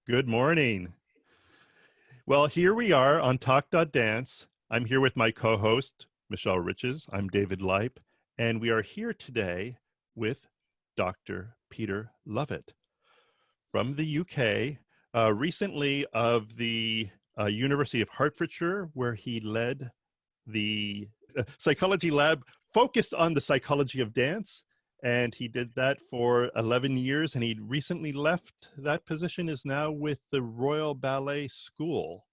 Good morning. Well, here we are on Talk.dance. I'm here with my co-host, Michelle Riches. I'm David Leip, and we are here today with Dr. Peter Lovatt from the UK, recently of the University of Hertfordshire, where he led the psychology lab focused on the psychology of dance. And he did that for 11 years, and he recently left that position, is now with the Royal Ballet School.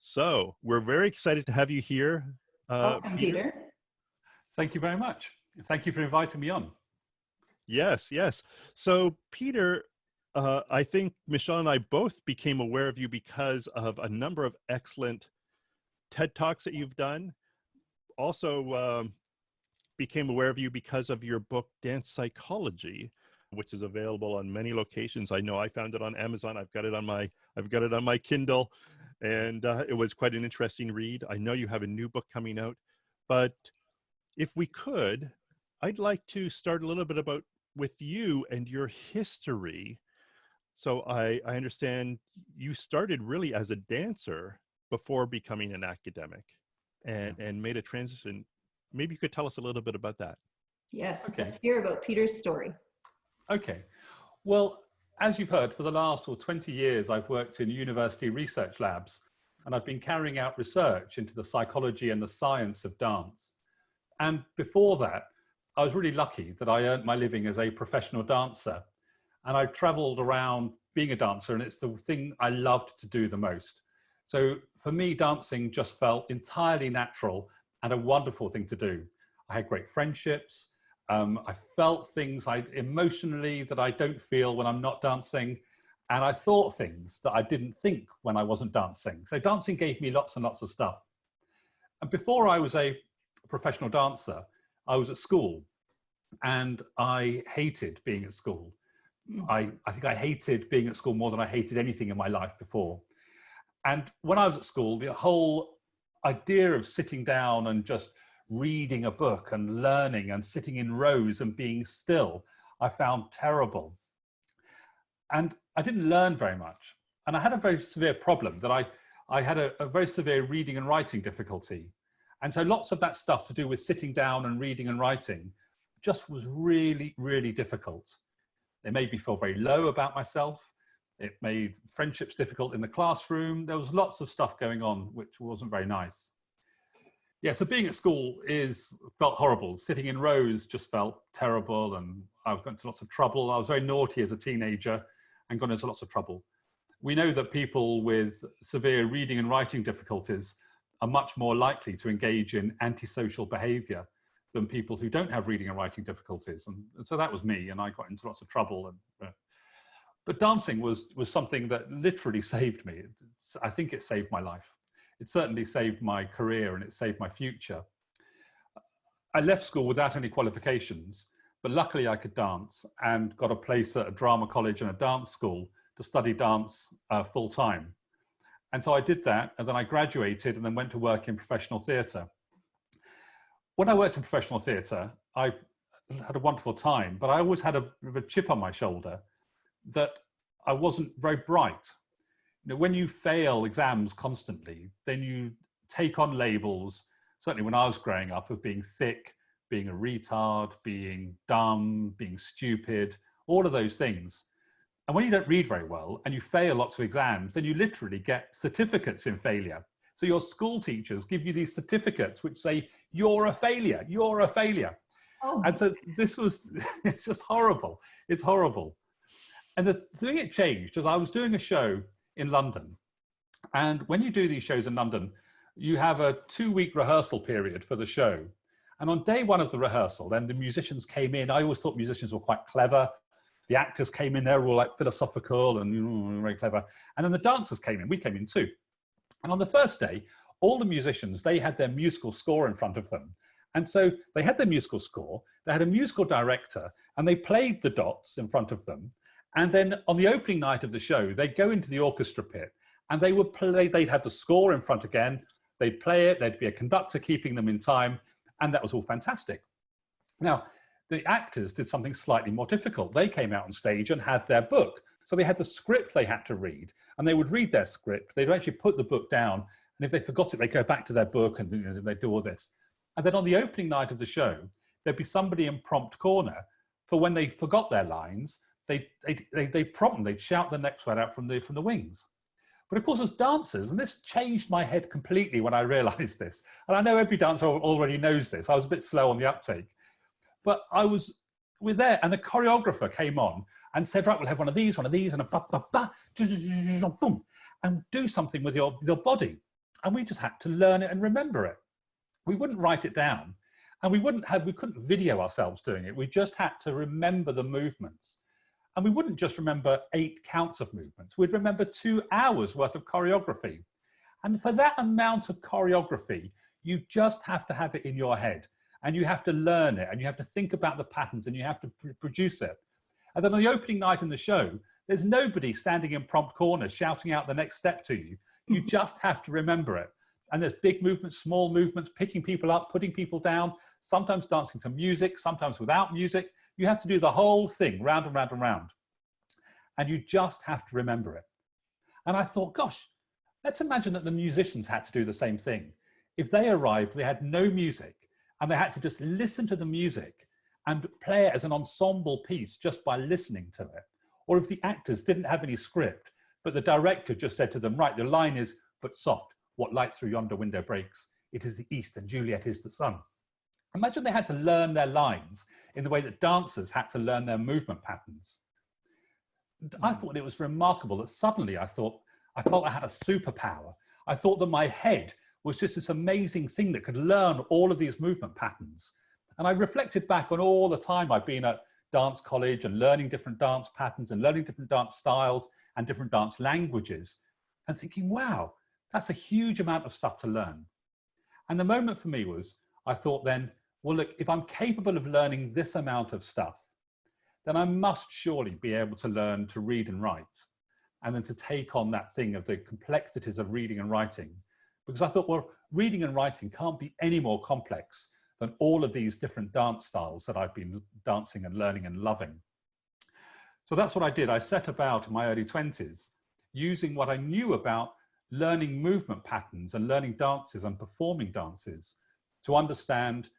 So we're very excited to have you here, Welcome, Peter. Thank you very much. Thank you for inviting me on. Yes, yes. So Peter, I think Michelle and I both became aware of you because of a number of excellent TED Talks that you've done. Also, became aware of you because of your book, Dance Psychology, which is available on many locations. I know I found it on Amazon. I've got it on my Kindle, and it was quite an interesting read. I know you have a new book coming out, but if we could, I'd like to start a little bit with you and your history. So I understand you started really as a dancer before becoming an academic, and made a transition. Maybe you could tell us a little bit about that. Yes, Okay. Let's hear about Peter's story. Okay. Well, as you've heard, for the last 20 years, I've worked in university research labs, and I've been carrying out research into the psychology and the science of dance. And before that, I was really lucky that I earned my living as a professional dancer. And I traveled around being a dancer, and it's the thing I loved to do the most. So for me, dancing just felt entirely natural and a wonderful thing to do. I had great friendships. I felt things emotionally that I don't feel when I'm not dancing. And I thought things that I didn't think when I wasn't dancing. So dancing gave me lots and lots of stuff. And before I was a professional dancer, I was at school, and I hated being at school. I think I hated being at school more than I hated anything in my life before. And when I was at school, the whole idea of sitting down and just reading a book and learning and sitting in rows and being still, I found terrible. And I didn't learn very much. And I had a very severe problem that I had a very severe reading and writing difficulty. And so lots of that stuff to do with sitting down and reading and writing just was really, really difficult. It made me feel very low about myself. It made friendships difficult in the classroom. There was lots of stuff going on, which wasn't very nice. Yeah, so being at school felt horrible. Sitting in rows just felt terrible, and I was going into lots of trouble. I was very naughty as a teenager and got into lots of trouble. We know that people with severe reading and writing difficulties are much more likely to engage in antisocial behavior than people who don't have reading and writing difficulties. And so that was me, and I got into lots of trouble. But dancing was something that literally saved me. I think it saved my life. It certainly saved my career, and it saved my future. I left school without any qualifications, but luckily I could dance and got a place at a drama college and a dance school to study dance full time. And so I did that, and then I graduated and then went to work in professional theatre. When I worked in professional theatre, I had a wonderful time, but I always had a bit of a chip on my shoulder that I wasn't very bright. You know, when you fail exams constantly, then you take on labels, certainly when I was growing up, of being thick, being a retard, being dumb, being stupid, all of those things. And when you don't read very well and you fail lots of exams, then you literally get certificates in failure. So your school teachers give you these certificates which say, you're a failure, you're a failure. Oh. And so it's just horrible. It's horrible. And the thing it changed is I was doing a show in London. And when you do these shows in London, you have a 2-week rehearsal period for the show. And on day one of the rehearsal, then the musicians came in. I always thought musicians were quite clever. The actors came in, they were all like philosophical and very clever. And then the dancers came in, we came in too. And on the first day, all the musicians, they had their musical score in front of them. And so they had their musical score, they had a musical director, and they played the dots in front of them. And then on the opening night of the show, they'd go into the orchestra pit and they would play, they'd have the score in front again, they'd play it, there'd be a conductor keeping them in time, and that was all fantastic. Now, the actors did something slightly more difficult. They came out on stage and had their book. So they had the script they had to read, and they would read their script. They'd actually put the book down, and if they forgot it, they'd go back to their book and they'd do all this. And then on the opening night of the show, there'd be somebody in prompt corner for when they forgot their lines, they'd prompt them, they'd shout the next word out from the wings. But of course, as dancers, and this changed my head completely when I realized this, and I know every dancer already knows this, I was a bit slow on the uptake, but we're there, and the choreographer came on and said, right, we'll have one of these, and a ba-ba-ba, boom, and do something with your body. And we just had to learn it and remember it. We wouldn't write it down, and we couldn't video ourselves doing it. We just had to remember the movements. And we wouldn't just remember 8 counts of movements. We'd remember 2 hours worth of choreography. And for that amount of choreography, you just have to have it in your head, and you have to learn it, and you have to think about the patterns, and you have to produce it. And then on the opening night in the show, there's nobody standing in prompt corners shouting out the next step to you. You just have to remember it. And there's big movements, small movements, picking people up, putting people down, sometimes dancing to music, sometimes without music. You have to do the whole thing round and round and round. And you just have to remember it. And I thought, gosh, let's imagine that the musicians had to do the same thing. If they arrived, they had no music, and they had to just listen to the music and play it as an ensemble piece just by listening to it. Or if the actors didn't have any script, but the director just said to them, right, the line is, but soft, what light through yonder window breaks? It is the east and Juliet is the sun. Imagine they had to learn their lines in the way that dancers had to learn their movement patterns. I thought it was remarkable that suddenly I felt I had a superpower. I thought that my head was just this amazing thing that could learn all of these movement patterns. And I reflected back on all the time I've been at dance college and learning different dance patterns and learning different dance styles and different dance languages and thinking, wow, that's a huge amount of stuff to learn. And the moment for me was, I thought then, well, look, if I'm capable of learning this amount of stuff, then I must surely be able to learn to read and write, and then to take on that thing of the complexities of reading and writing. Because I thought, well, reading and writing can't be any more complex than all of these different dance styles that I've been dancing and learning and loving. So that's what I did. I set about in my early 20s, using what I knew about learning movement patterns and learning dances and performing dances to understand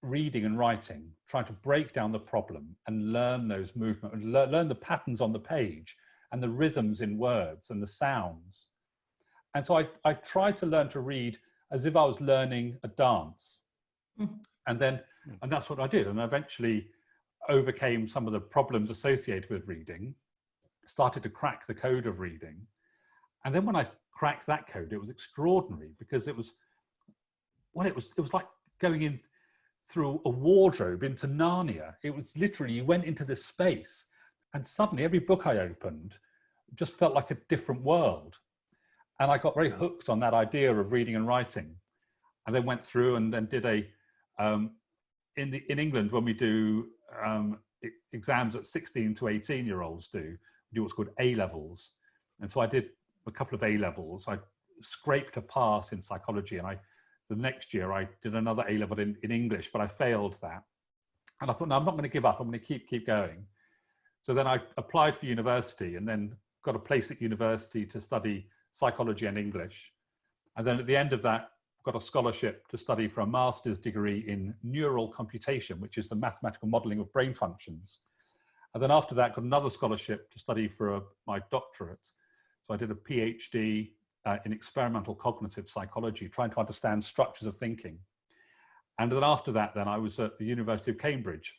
reading and writing, trying to break down the problem and learn those movements, learn the patterns on the page and the rhythms in words and the sounds. And so I tried to learn to read as if I was learning a dance. And that's what I did. And I eventually overcame some of the problems associated with reading, started to crack the code of reading. And then when I cracked that code, it was extraordinary because it was like going in through a wardrobe into Narnia. It was literally, you went into this space and suddenly every book I opened just felt like a different world. And I got very hooked on that idea of reading and writing. And then went through and then did in England, when we do exams that 16 to 18-year-olds do, we do what's called A-levels. And so I did a couple of A-levels. I scraped a pass in psychology, and the next year I did another A-level in English, but I failed that. And I thought, no, I'm not going to give up. I'm going to keep going. So then I applied for university and then got a place at university to study psychology and English. And then at the end of that, got a scholarship to study for a master's degree in neural computation, which is the mathematical modeling of brain functions. And then after that, got another scholarship to study for my doctorate. So I did a PhD in experimental cognitive psychology, trying to understand structures of thinking. And then after that, then I was at the University of Cambridge.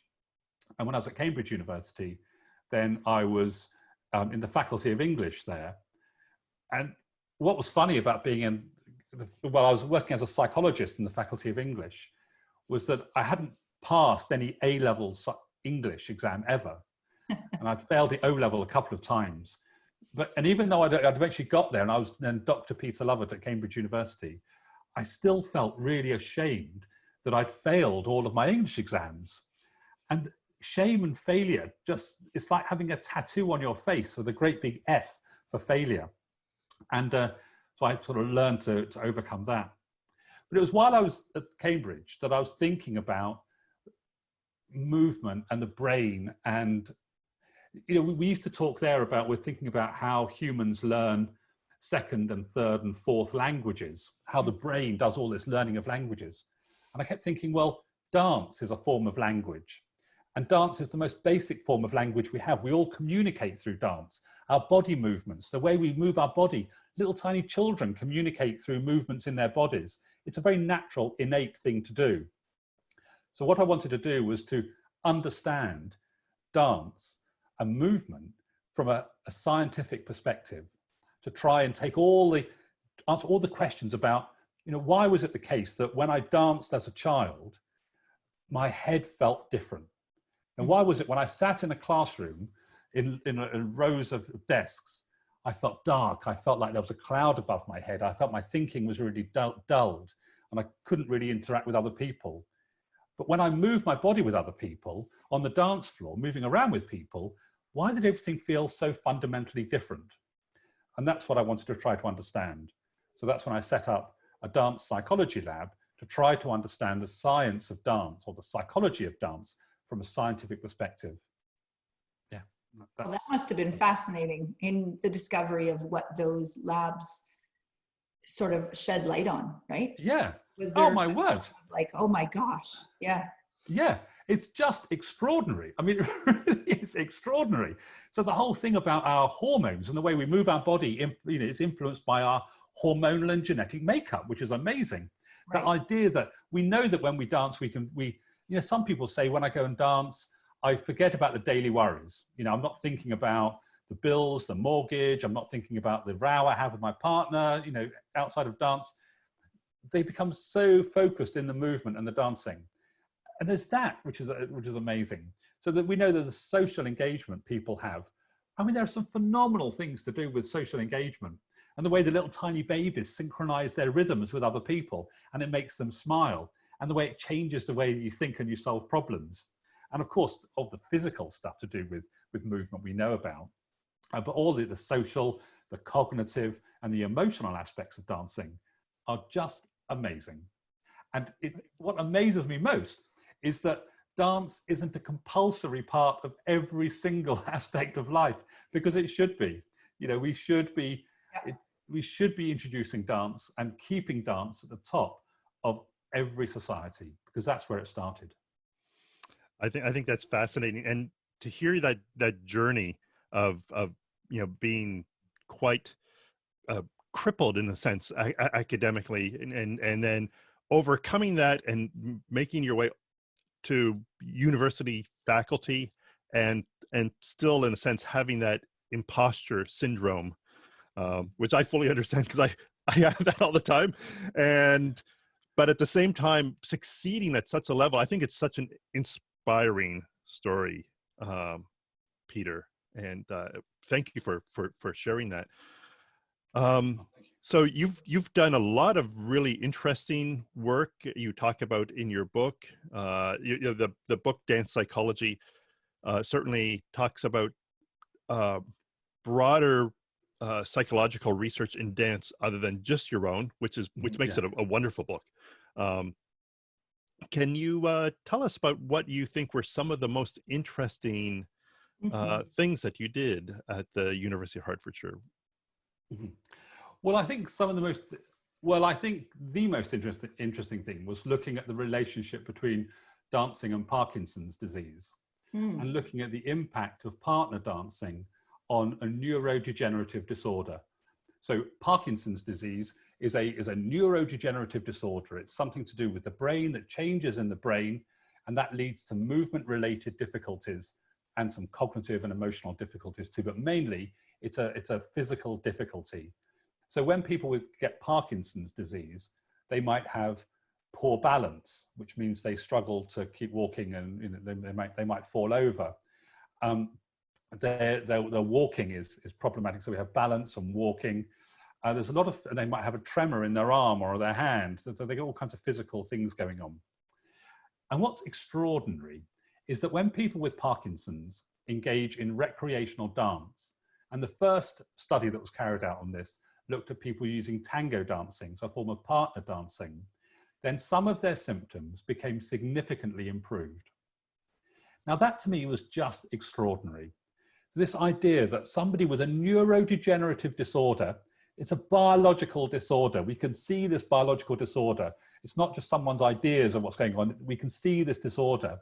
And when I was at Cambridge University, then I was in the Faculty of English there. And what was funny about being I was working as a psychologist in the Faculty of English, was that I hadn't passed any A-level English exam ever. And I'd failed the O-level a couple of times. And even though I'd eventually got there and I was then Dr. Peter Lovatt at Cambridge University, I still felt really ashamed that I'd failed all of my English exams. And shame and failure, it's like having a tattoo on your face with a great big F for failure. And so I sort of learned to overcome that. But it was while I was at Cambridge that I was thinking about movement and the brain and we used to talk there about, we're thinking about how humans learn second and third and fourth languages, how the brain does all this learning of languages. And I kept thinking, well, dance is a form of language. And dance is the most basic form of language we have. We all communicate through dance. Our body movements, the way we move our body, little tiny children communicate through movements in their bodies. It's a very natural, innate thing to do. So what I wanted to do was to understand dance and movement from a scientific perspective, to try and take answer all the questions about, why was it the case that when I danced as a child, my head felt different? And why was it when I sat in a classroom in rows of desks, I felt dark, I felt like there was a cloud above my head, I felt my thinking was really dulled, and I couldn't really interact with other people. But when I moved my body with other people on the dance floor, moving around with people, why did everything feel so fundamentally different? And that's what I wanted to try to understand. So that's when I set up a dance psychology lab to try to understand the science of dance, or the psychology of dance, from a scientific perspective. Yeah. Well, that must have been fascinating in the discovery of what those labs sort of shed light on, right? Yeah. Was there Oh my word. Like, oh my gosh. Yeah. Yeah, it's just extraordinary. I mean, it really is extraordinary. So the whole thing about our hormones and the way we move our body, is influenced by our hormonal and genetic makeup, which is amazing. Right. The idea that we know that when we dance, some people say, when I go and dance, I forget about the daily worries. I'm not thinking about the bills, the mortgage. I'm not thinking about the row I have with my partner, outside of dance. They become so focused in the movement and the dancing. And there's that, which is amazing. So that we know that the social engagement people have. I mean, there are some phenomenal things to do with social engagement, and the way the little tiny babies synchronize their rhythms with other people, and it makes them smile, and the way it changes the way you think and you solve problems. And of course, all the physical stuff to do with movement we know about, but all the social, the cognitive, and the emotional aspects of dancing are just amazing. And what amazes me most is that dance isn't a compulsory part of every single aspect of life, because it should be. We should be introducing dance and keeping dance at the top of every society, because that's where it started. I think that's fascinating, and to hear that journey of being quite crippled in a sense academically, and then overcoming that and making your way to university faculty, and still in a sense having that imposter syndrome, which I fully understand, because I have that all the time, but at the same time succeeding at such a level. I think it's such an inspiring story, Peter, and thank you for sharing that. So you've done a lot of really interesting work. You talk about in your book, the book Dance Psychology certainly talks about broader psychological research in dance other than just your own, which makes it a wonderful book. Can you tell us about what you think were some of the most interesting things that you did at the University of Hertfordshire? Mm-hmm. Well, I think the most interesting thing was looking at the relationship between dancing and Parkinson's disease, and looking at the impact of partner dancing on a neurodegenerative disorder. So Parkinson's disease is a neurodegenerative disorder. It's something to do with the brain, that changes in the brain, and that leads to movement-related difficulties and some cognitive and emotional difficulties too. But mainly, it's a physical difficulty. So when people get Parkinson's disease, they might have poor balance, which means they struggle to keep walking, and they might fall over. Their walking is problematic. So we have balance and walking. There's a lot of, and they might have a tremor in their arm or their hand. So they get all kinds of physical things going on. And what's extraordinary is that when people with Parkinson's engage in recreational dance, and the first study that was carried out on this looked at people using tango dancing, so a form of partner dancing, then some of their symptoms became significantly improved. Now that to me was just extraordinary. this idea that somebody with a neurodegenerative disorder, it's a biological disorder. We can see this biological disorder. It's not just someone's ideas of what's going on. We can see this disorder.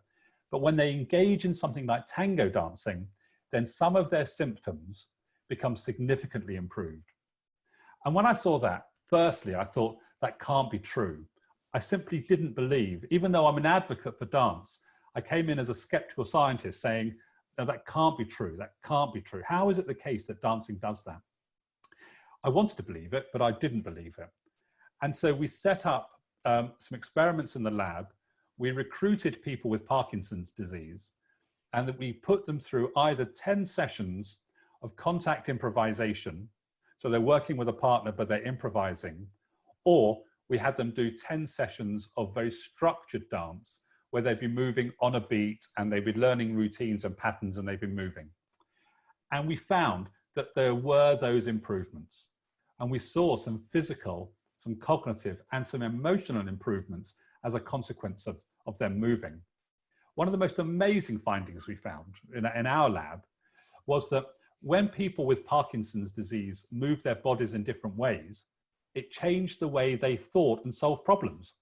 But when they engage in something like tango dancing, then some of their symptoms become significantly improved. And when I saw that, firstly, I thought that can't be true. I simply didn't believe, even though I'm an advocate for dance, I came in as a skeptical scientist saying, no, that can't be true. That can't be true. How is it the case that dancing does that? I wanted to believe it, but I didn't believe it. And so we set up some experiments in the lab. We recruited people with Parkinson's disease, and that we put them through either 10 sessions of contact improvisation. So they're working with a partner, but they're improvising, or we had them do 10 sessions of very structured dance where they'd be moving on a beat and they'd be learning routines and patterns and they'd be moving. And we found that there were those improvements. And we saw some physical, some cognitive, and some emotional improvements as a consequence of them moving. One of the most amazing findings we found in our lab was that when people with Parkinson's disease moved their bodies in different ways, it changed the way they thought and solved problems.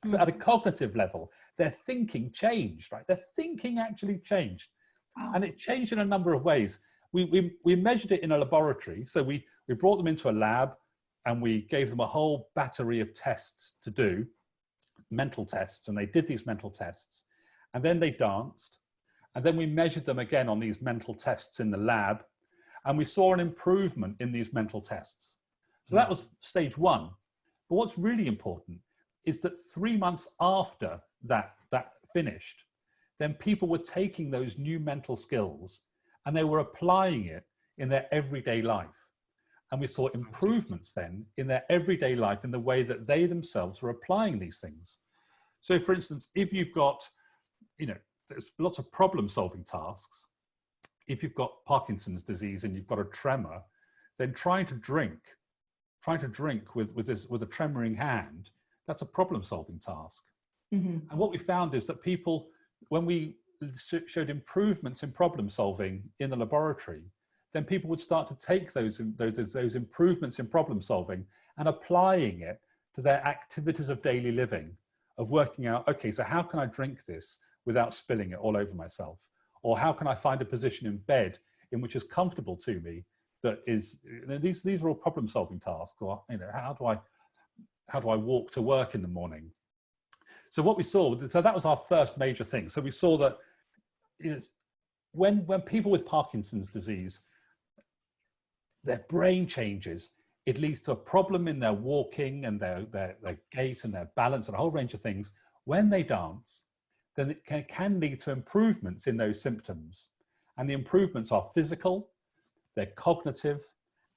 So at a cognitive level, their thinking changed, right? Their thinking actually changed. Wow. And it changed in a number of ways. We measured it in a laboratory. So we brought them into a lab and we gave them a whole battery of tests to do, mental tests, and they did these mental tests. And then they danced. And then we measured them again on these mental tests in the lab. And we saw an improvement in these mental tests. So that was stage one. But what's really important is that 3 months after that finished, then people were taking those new mental skills and they were applying it in their everyday life. And we saw improvements then in their everyday life in the way that they themselves were applying these things. So for instance, if you've got, there's lots of problem solving tasks. If you've got Parkinson's disease and you've got a tremor, then trying to drink with a tremoring hand, that's a problem solving task. And what we found is that people, when we showed improvements in problem solving in the laboratory, then people would start to take those improvements in problem solving and applying it to their activities of daily living, of working out, okay, so how can I drink this without spilling it all over myself? Or how can I find a position in bed in which is comfortable to me, that is, these are all problem solving tasks. Or, how do I walk to work in the morning? So what we saw, so that was our first major thing. So we saw that when people with Parkinson's disease, their brain changes, it leads to a problem in their walking and their gait and their balance and a whole range of things. When they dance, then it can lead to improvements in those symptoms. And the improvements are physical, they're cognitive,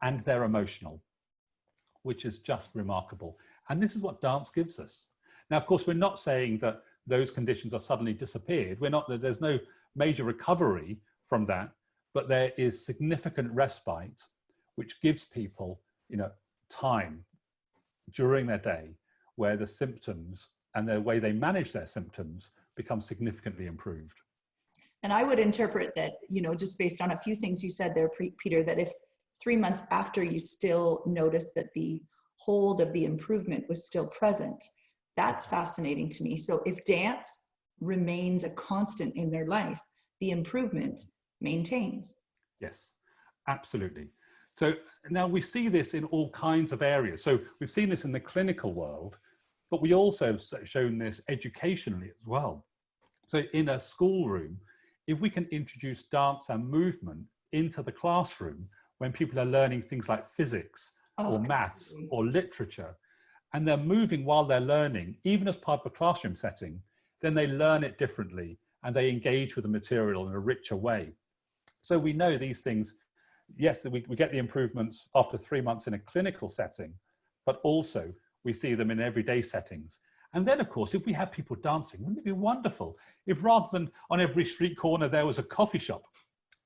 and they're emotional, which is just remarkable. And this is what dance gives us. Now, of course, we're not saying that those conditions are suddenly disappeared. There's no major recovery from that, but there is significant respite, which gives people, time during their day where the symptoms and the way they manage their symptoms become significantly improved. And I would interpret that, just based on a few things you said there, Peter, that if 3 months after you still noticed that the hold of the improvement was still present, that's fascinating to me. So if dance remains a constant in their life, the improvement maintains. Yes, absolutely. So now we see this in all kinds of areas. So we've seen this in the clinical world, but we also have shown this educationally as well. So in a schoolroom, if we can introduce dance and movement into the classroom when people are learning things like physics or maths or literature, and they're moving while they're learning, even as part of a classroom setting, then they learn it differently and they engage with the material in a richer way. So we know these things, yes, we get the improvements after 3 months in a clinical setting, but also we see them in everyday settings. And then, of course, if we have people dancing, wouldn't it be wonderful if rather than on every street corner there was a coffee shop?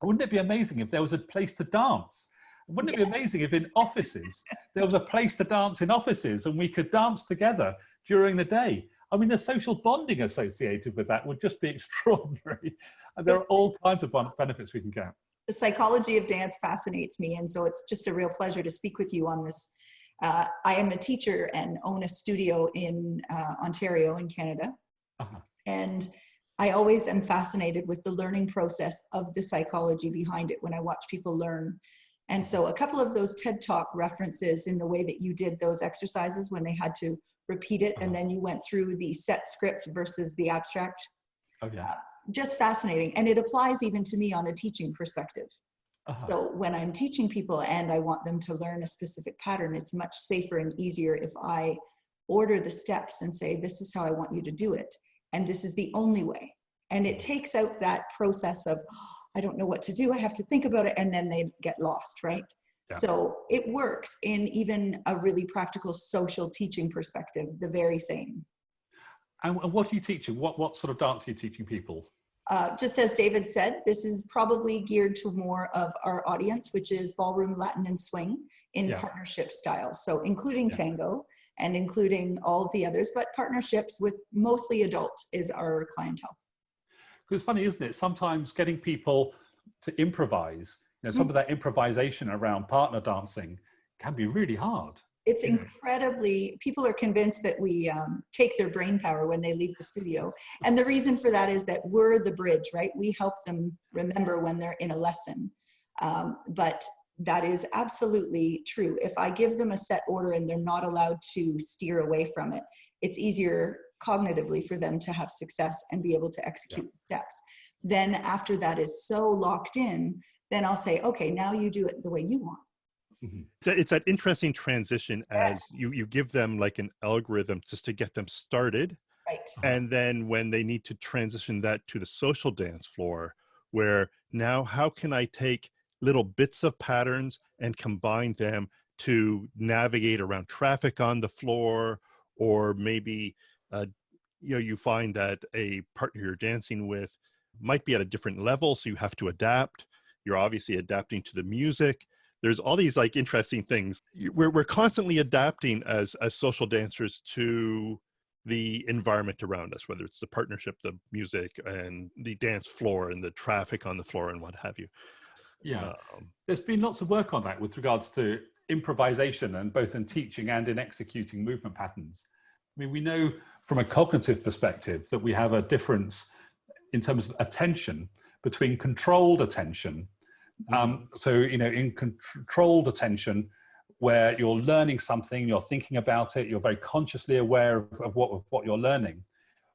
Wouldn't it be amazing if there was a place to dance? Wouldn't it be amazing if in offices there was a place to dance in offices and we could dance together during the day? I mean, the social bonding associated with that would just be extraordinary. And there are all kinds of benefits we can get. The psychology of dance fascinates me. And so it's just a real pleasure to speak with you on this. I am a teacher and own a studio in Ontario in Canada. Uh-huh. And I always am fascinated with the learning process of the psychology behind it when I watch people learn. And so a couple of those TED Talk references in the way that you did those exercises when they had to repeat it, and then you went through the set script versus the abstract. Oh, yeah. Just fascinating. And it applies even to me on a teaching perspective. So when I'm teaching people and I want them to learn a specific pattern, it's much safer and easier if I order the steps and say, this is how I want you to do it. And this is the only way. And it takes out that process of, I don't know what to do, I have to think about it, and then they get lost, right? Yeah. So it works in even a really practical social teaching perspective, the very same. And what are you teaching? What sort of dance are you teaching people? Just as David said, this is probably geared to more of our audience, which is ballroom, Latin, and swing in partnership styles. So including tango and including all of the others, but partnerships with mostly adults is our clientele. Because it's funny, isn't it? Sometimes getting people to improvise, some of that improvisation around partner dancing can be really hard. It's incredibly, people are convinced that we take their brain power when they leave the studio. And the reason for that is that we're the bridge, right? We help them remember when they're in a lesson. But that is absolutely true. If I give them a set order and they're not allowed to steer away from it, it's easier cognitively for them to have success and be able to execute steps. Then after that is so locked in, then I'll say, okay, now you do it the way you want. It's that interesting transition as you give them like an algorithm just to get them started. Right. And then when they need to transition that to the social dance floor, where now how can I take little bits of patterns and combine them to navigate around traffic on the floor, or maybe you find that a partner you're dancing with might be at a different level, so you have to adapt. You're obviously adapting to the music. There's all these like interesting things. We're constantly adapting as social dancers to the environment around us, whether it's the partnership, the music, and the dance floor, and the traffic on the floor, and what have you. Yeah, there's been lots of work on that with regards to improvisation, and both in teaching and in executing movement patterns. I mean, we know from a cognitive perspective that we have a difference in terms of attention between controlled attention. So, in controlled attention, where you're learning something, you're thinking about it, you're very consciously aware of what you're learning,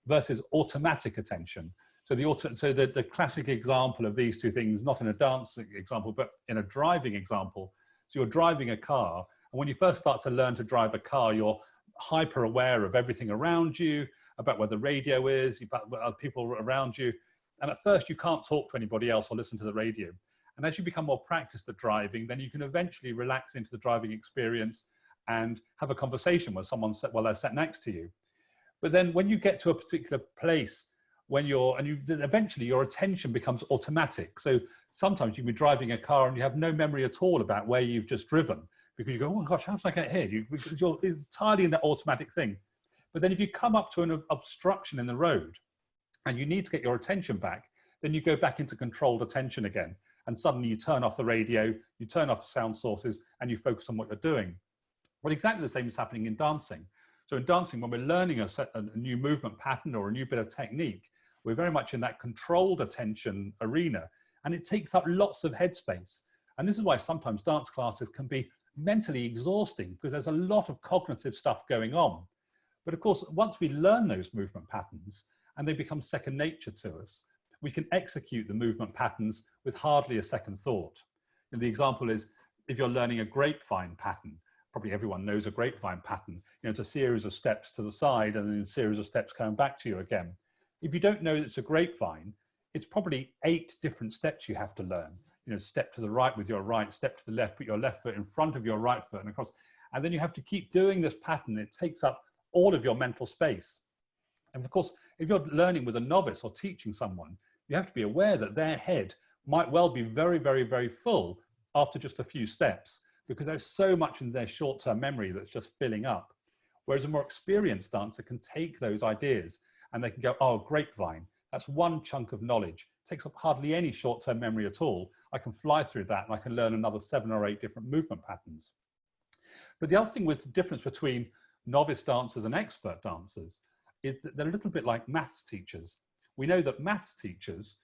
versus automatic attention. So the classic example of these two things, not in a dance example, but in a driving example. So you're driving a car, and when you first start to learn to drive a car, you're hyper aware of everything around you, about where the radio is, about other people around you. And at first you can't talk to anybody else or listen to the radio. And as you become more practiced at driving, then you can eventually relax into the driving experience and have a conversation with someone while they're sat next to you. But then when you get to a particular place, eventually your attention becomes automatic. So sometimes you can be driving a car and you have no memory at all about where you've just driven, because you go, oh my gosh, how did I get here? Because you're entirely in that automatic thing. But then if you come up to an obstruction in the road and you need to get your attention back, then you go back into controlled attention again. And suddenly you turn off the radio, you turn off sound sources, and you focus on what you're doing. Well, exactly the same is happening in dancing. So in dancing, when we're learning a new movement pattern or a new bit of technique, we're very much in that controlled attention arena, and it takes up lots of headspace. And this is why sometimes dance classes can be mentally exhausting, because there's a lot of cognitive stuff going on. But of course, once we learn those movement patterns and they become second nature to us, we can execute the movement patterns with hardly a second thought. And the example is, if you're learning a grapevine pattern, probably everyone knows a grapevine pattern. It's a series of steps to the side and then a series of steps coming back to you again. If you don't know it's a grapevine, it's probably 8 different steps you have to learn. Step to the right with your right, step to the left, put your left foot in front of your right foot and across. And then you have to keep doing this pattern. It takes up all of your mental space. And of course, if you're learning with a novice or teaching someone, you have to be aware that their head might well be very, very, very full after just a few steps, because there's so much in their short-term memory that's just filling up. Whereas a more experienced dancer can take those ideas and they can go, oh, grapevine, that's one chunk of knowledge. It takes up hardly any short-term memory at all. I can fly through that and I can learn another 7 or 8 different movement patterns. But the other thing with the difference between novice dancers and expert dancers is that they're a little bit like maths teachers. We know that maths teachers,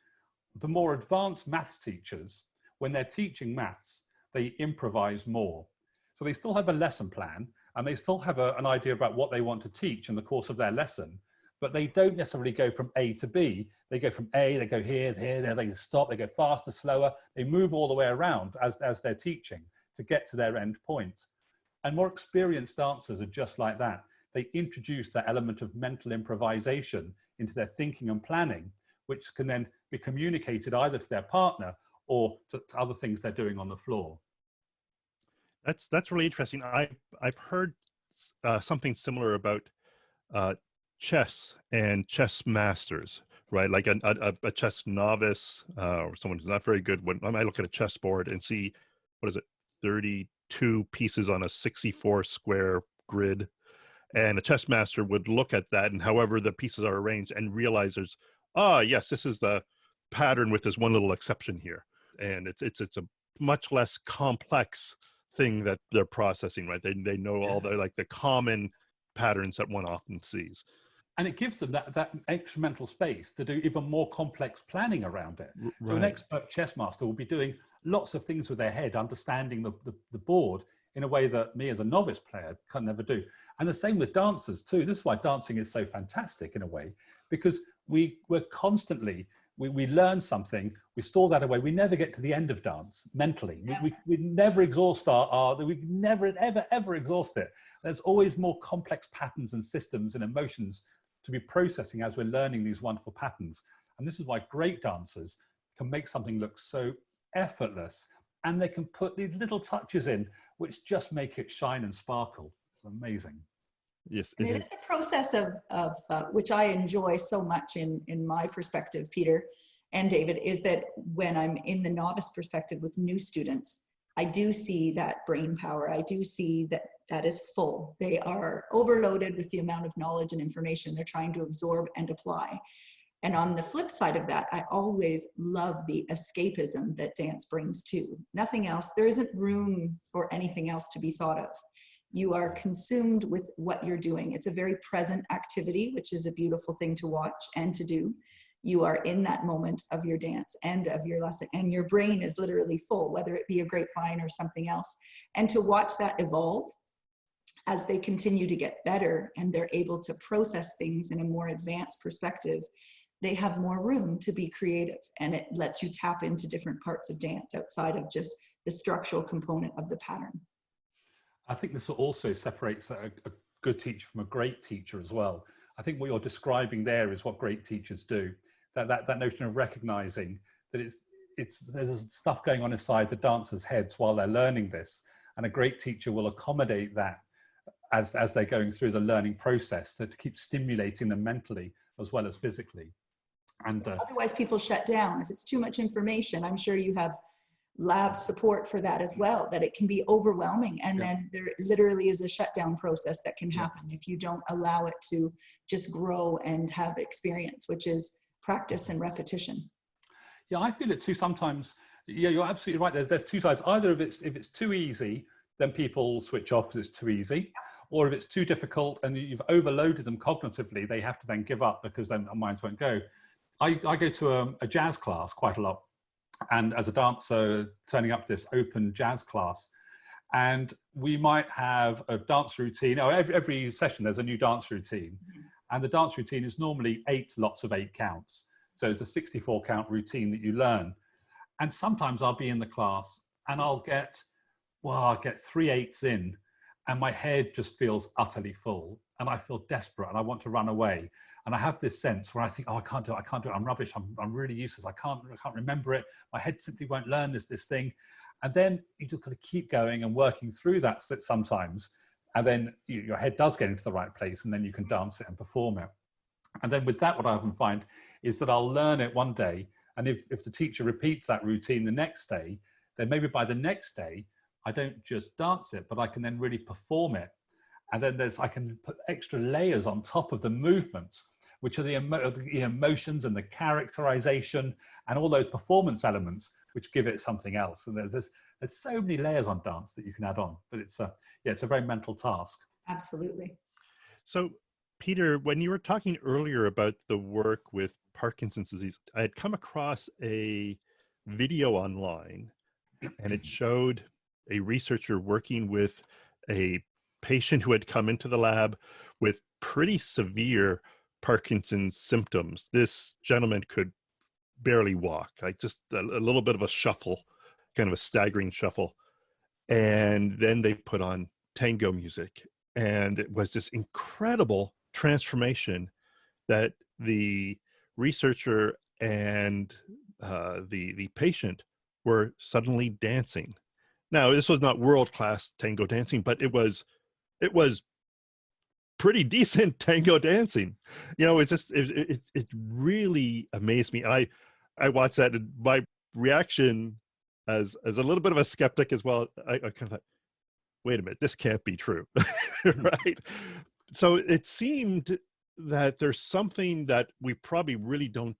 the more advanced maths teachers, when they're teaching maths, they improvise more. So they still have a lesson plan and they still have an idea about what they want to teach in the course of their lesson, but they don't necessarily go from A to B. They go from A, they go here, there, they stop, they go faster, slower. They move all the way around as they're teaching to get to their end point. And more experienced dancers are just like that. They introduce that element of mental improvisation into their thinking and planning, which can then be communicated either to their partner or to other things they're doing on the floor. That's really interesting. I've heard something similar about chess and chess masters, right? Like a chess novice or someone who's not very good. When I might look at a chessboard and see, what is it, 32 pieces on a 64 square grid, and a chess master would look at that and however the pieces are arranged and realize there's, yes, this is the pattern with this one little exception here, and it's a much less complex thing that they're processing, right? They know all the like the common patterns that one often sees. And it gives them that extra mental space to do even more complex planning around it. Right. So an expert chess master will be doing lots of things with their head, understanding the board in a way that me as a novice player can never do. And the same with dancers too. This is why dancing is so fantastic in a way, because we're constantly, we learn something, we store that away. We never get to the end of dance mentally. We never exhaust we never, ever exhaust it. There's always more complex patterns and systems and emotions to be processing as we're learning these wonderful patterns. And this is why great dancers can make something look so effortless, and they can put these little touches in which just make it shine and sparkle. It's amazing. Yes, it is a process of which I enjoy so much in my perspective, Peter and David, is that when I'm in the novice perspective with new students, I do see that brain power. I do see that is full. They are overloaded with the amount of knowledge and information they're trying to absorb and apply. And on the flip side of that, I always love the escapism that dance brings too. Nothing else. There isn't room for anything else to be thought of. You are consumed with what you're doing. It's a very present activity, which is a beautiful thing to watch and to do. You are in that moment of your dance and of your lesson, and your brain is literally full, whether it be a grapevine or something else. And to watch that evolve as they continue to get better and they're able to process things in a more advanced perspective, they have more room to be creative, and it lets you tap into different parts of dance outside of just the structural component of the pattern. I think this also separates a good teacher from a great teacher as well. I think what you're describing there is what great teachers do. That notion of recognizing that there's stuff going on inside the dancers' heads while they're learning this, and a great teacher will accommodate that as they're going through the learning process, to keep stimulating them mentally as well as physically. And otherwise people shut down. If it's too much information, I'm sure you have lab support for that as well, that it can be overwhelming, and then there literally is a shutdown process that can happen if you don't allow it to just grow and have experience, which is practice and repetition. Yeah, I feel it too sometimes. Yeah, you're absolutely right. There's two sides. Either if it's too easy, then people switch off because it's too easy, or if it's too difficult and you've overloaded them cognitively, they have to then give up because then their minds won't go. I go to a jazz class quite a lot, and as a dancer turning up this open jazz class, and we might have a dance routine. Every session there's a new dance routine, and the dance routine is normally 8 lots of 8 counts. So it's a 64 count routine that you learn. And sometimes I'll be in the class and I'll get 3 8s in, and my head just feels utterly full, and I feel desperate and I want to run away. And I have this sense where I think, I can't do it, I'm rubbish, I'm really useless, I can't remember it, my head simply won't learn this thing. And then you just got to keep going and working through that sometimes, and then your head does get into the right place, and then you can dance it and perform it. And then with that, what I often find is that I'll learn it one day, and if the teacher repeats that routine the next day, then maybe by the next day, I don't just dance it, but I can then really perform it. And then I can put extra layers on top of the movements, which are the emotions and the characterization and all those performance elements, which give it something else. And there's so many layers on dance that you can add on, but it's a very mental task. Absolutely. So, Peter, when you were talking earlier about the work with Parkinson's disease, I had come across a video online, and it showed a researcher working with a patient who had come into the lab with pretty severe Parkinson's symptoms. This gentleman could barely walk, like just a little bit of a shuffle, kind of a staggering shuffle. And then they put on tango music, and it was this incredible transformation that the researcher and the patient were suddenly dancing. Now, this was not world-class tango dancing, but it was pretty decent tango dancing. You know, it's just it really amazed me. I watched that, and my reaction as a little bit of a skeptic as well, I kind of thought, wait a minute, this can't be true, right? So it seemed that there's something that we probably really don't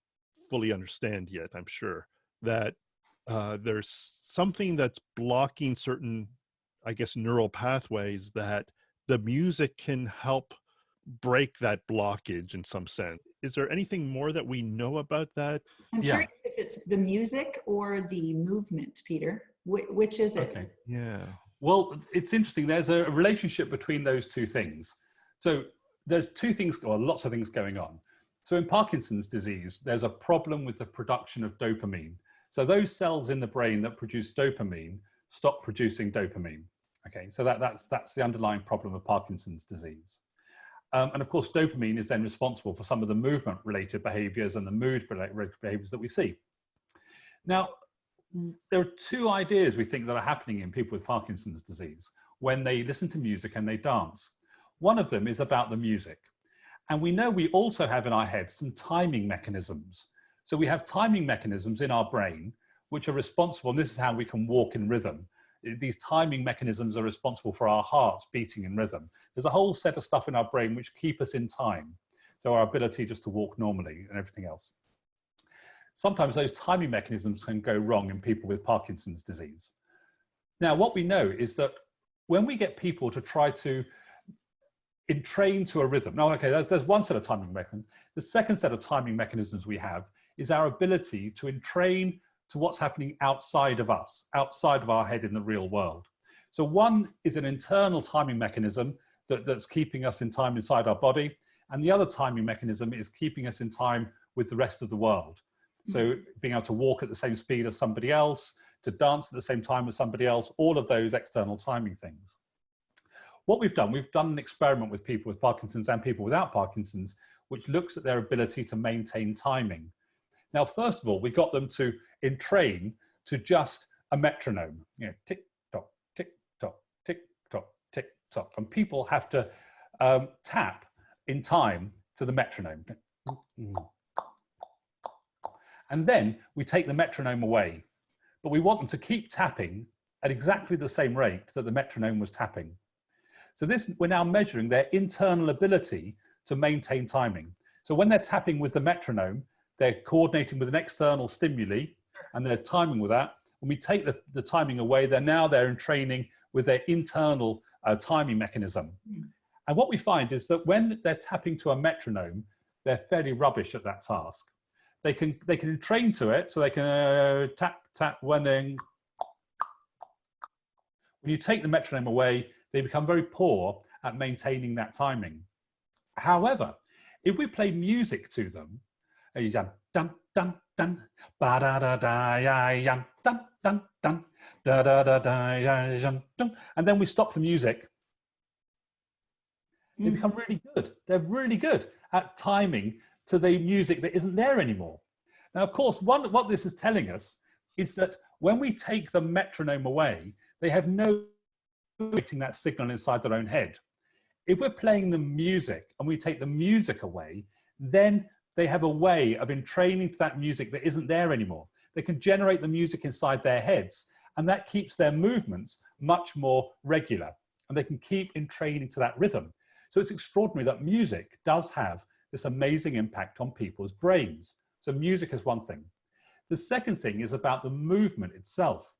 fully understand yet, I'm sure, that there's something that's blocking certain, I guess, neural pathways that the music can help break that blockage in some sense. Is there anything more that we know about that? I'm curious if it's the music or the movement, Peter. Which is it? Okay. Yeah. Well, it's interesting. There's a relationship between those two things. So there's two things, or lots of things going on. So in Parkinson's disease, there's a problem with the production of dopamine. So those cells in the brain that produce dopamine stop producing dopamine. Okay, so that's the underlying problem of Parkinson's disease. And of course, dopamine is then responsible for some of the movement-related behaviors and the mood-related behaviors that we see. Now, there are two ideas we think that are happening in people with Parkinson's disease when they listen to music and they dance. One of them is about the music. And we know we also have in our head some timing mechanisms. So we have timing mechanisms in our brain which are responsible, and this is how we can walk in rhythm. These timing mechanisms are responsible for our hearts beating in rhythm. There's a whole set of stuff in our brain which keep us in time. So our ability just to walk normally and everything else. Sometimes those timing mechanisms can go wrong in people with Parkinson's disease. Now, what we know is that when we get people to try to entrain to a rhythm, now, okay, there's one set of timing mechanisms. The second set of timing mechanisms we have is our ability to entrain to what's happening outside of us, outside of our head in the real world. So one is an internal timing mechanism that's keeping us in time inside our body, and the other timing mechanism is keeping us in time with the rest of the world. So being able to walk at the same speed as somebody else, to dance at the same time as somebody else, all of those external timing things. What we've done an experiment with people with Parkinson's and people without Parkinson's, which looks at their ability to maintain timing. Now, first of all, we got them to entrain to just a metronome, you know, tick tock, tick tock, tick tock, tick tock, and people have to tap in time to the metronome. And then we take the metronome away, but we want them to keep tapping at exactly the same rate that the metronome was tapping. So this, we're now measuring their internal ability to maintain timing. So when they're tapping with the metronome, they're coordinating with an external stimuli and they're timing with that. When we take the timing away, they're in training with their internal timing mechanism. And what we find is that when they're tapping to a metronome, they're fairly rubbish at that task. They can train to it, so they can tap, tap, when you take the metronome away, they become very poor at maintaining that timing. However, if we play music to them, dun dun dun, ba da da da ya dun dun dun, da da da da ya dun, and then we stop the music, they become really good. They're really good at timing to the music that isn't there anymore. Now, of course, what this is telling us is that when we take the metronome away, they have no getting that signal inside their own head. If we're playing the music and we take the music away, then they have a way of entraining to that music that isn't there anymore. They can generate the music inside their heads, and that keeps their movements much more regular, and they can keep entraining to that rhythm. So it's extraordinary that music does have this amazing impact on people's brains. So music is one thing. The second thing is about the movement itself.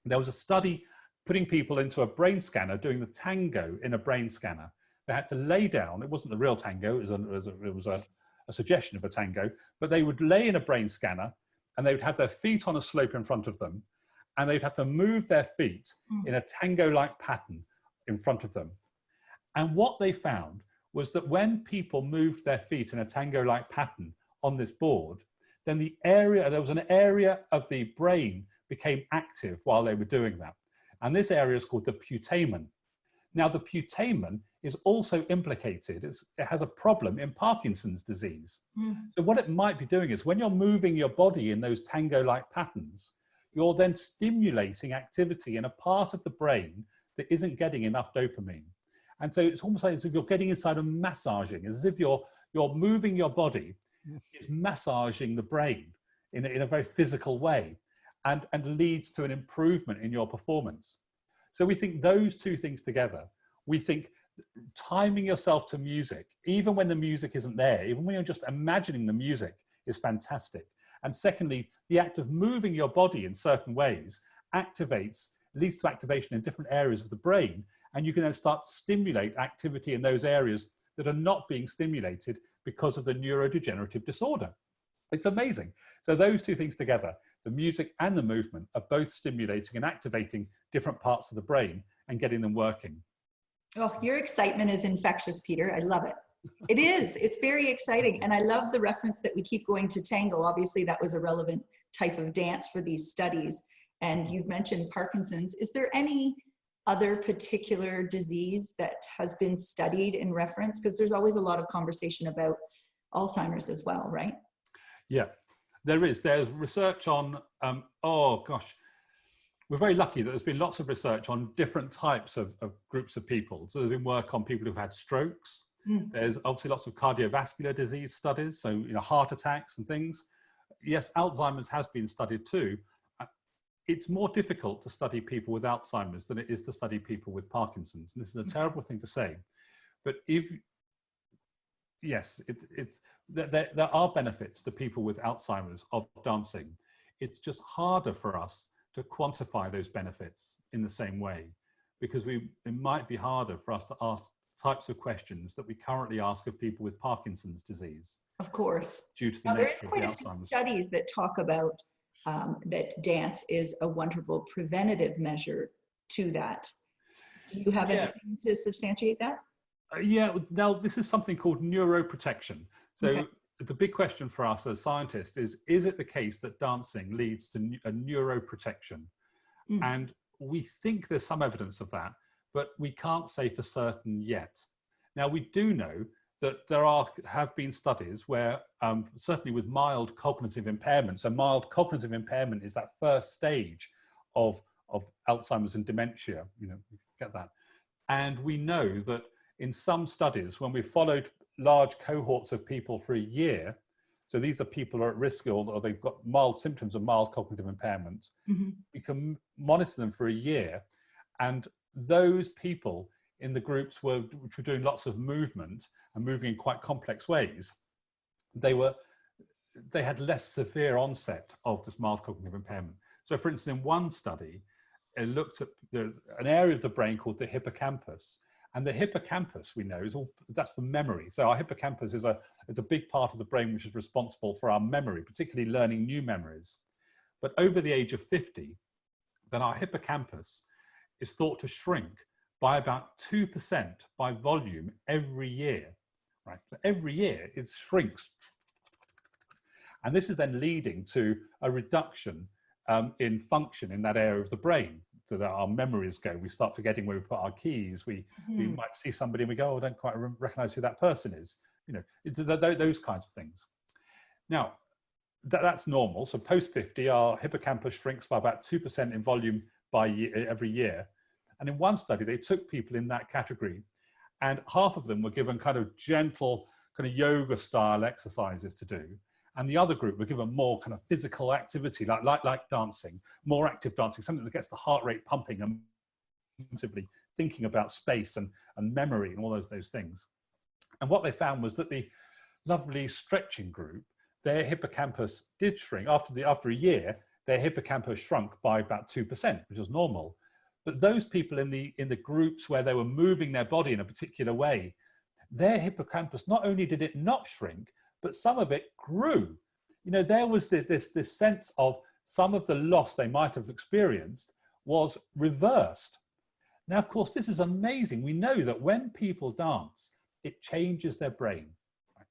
There was a study putting people into a brain scanner, doing the tango in a brain scanner. They had to lay down. It wasn't the real tango. It was a suggestion of a tango. But they would lay in a brain scanner, and they would have their feet on a slope in front of them, and they'd have to move their feet in a tango-like pattern in front of them. And what they found was that when people moved their feet in a tango-like pattern on this board, then there was an area of the brain became active while they were doing that. And this area is called the putamen. Now, the putamen is also implicated. It has a problem in Parkinson's disease. So what it might be doing is when you're moving your body in those tango-like patterns, you're then stimulating activity in a part of the brain that isn't getting enough dopamine. And so it's almost like as if you're getting inside and massaging, as if you're moving your body, it's massaging the brain in a very physical way, and leads to an improvement in your performance. So we think those two things together, we think timing yourself to music, even when the music isn't there, even when you're just imagining the music, is fantastic. And secondly, the act of moving your body in certain ways leads to activation in different areas of the brain. And you can then start to stimulate activity in those areas that are not being stimulated because of the neurodegenerative disorder. It's amazing. So those two things together, the music and the movement, are both stimulating and activating different parts of the brain and getting them working. Oh, your excitement is infectious, Peter. I love it. It is. It's very exciting. And I love the reference that we keep going to tango. Obviously, that was a relevant type of dance for these studies. And you've mentioned Parkinson's. Is there any other particular disease that has been studied in reference? Because there's always a lot of conversation about Alzheimer's as well, right? Yeah, there is. There's research on, oh gosh, we're very lucky that there's been lots of research on different types of groups of people. So there's been work on people who've had strokes. There's obviously lots of cardiovascular disease studies, so heart attacks and things. Yes, Alzheimer's has been studied too. It's more difficult to study people with Alzheimer's than it is to study people with Parkinson's. And this is a terrible thing to say, but there are benefits to people with Alzheimer's of dancing. It's just harder for us to quantify those benefits in the same way, because it might be harder for us to ask types of questions that we currently ask of people with Parkinson's disease. Of course. Due to the now, there nature is of quite the a few Alzheimer's. studies that talk about that dance is a wonderful preventative measure to that. Do you have anything to substantiate that? Yeah, now this is something called neuroprotection. So Okay. the big question for us as scientists is it the case that dancing leads to a neuroprotection? And we think there's some evidence of that, but we can't say for certain yet. Now, we do know that there have been studies where, certainly with mild cognitive impairment, so mild cognitive impairment is that first stage of Alzheimer's and dementia, get that. And we know that in some studies, when we followed large cohorts of people for a year, so these are people who are at risk or they've got mild symptoms of mild cognitive impairment, we can monitor them for a year. And those people in the groups which were doing lots of movement and moving in quite complex ways, they had less severe onset of this mild cognitive impairment. So for instance, in one study, it looked at an area of the brain called the hippocampus. And the hippocampus, we know, that's for memory. So our hippocampus is a big part of the brain which is responsible for our memory, particularly learning new memories. But over the age of 50, then our hippocampus is thought to shrink by about 2% by volume every year, right? So every year it shrinks. And this is then leading to a reduction in function in that area of the brain, so that our memories go. We start forgetting where we put our keys. We might see somebody and we go, oh, I don't quite recognize who that person is. It's those kinds of things. Now, that's normal. So post 50, our hippocampus shrinks by about 2% in volume every year. And in one study, they took people in that category, and half of them were given kind of gentle, kind of yoga style exercises to do. And the other group were given more kind of physical activity, like dancing, more active dancing, something that gets the heart rate pumping and thinking about space and memory and all those things. And what they found was that the lovely stretching group, their hippocampus did shrink. After a year, their hippocampus shrunk by about 2%, which was normal. But those people in the groups where they were moving their body in a particular way, their hippocampus, not only did it not shrink, but some of it grew. You know, there was this sense of some of the loss they might have experienced was reversed. Now, of course, this is amazing. We know that when people dance, it changes their brain.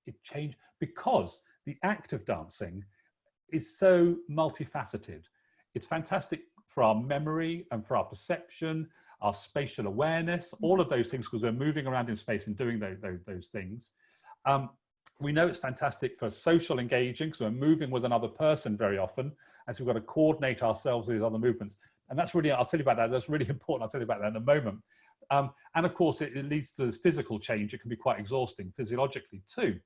It changes because the act of dancing is so multifaceted. It's fantastic for our memory and for our perception, our spatial awareness, all of those things, because we're moving around in space and doing those things. We know it's fantastic for social engaging, because we're moving with another person very often, and so we've got to coordinate ourselves with these other movements. And that's really, I'll tell you about that, that's really important. I'll tell you about that in a moment. And of course, it leads to this physical change. It can be quite exhausting physiologically too.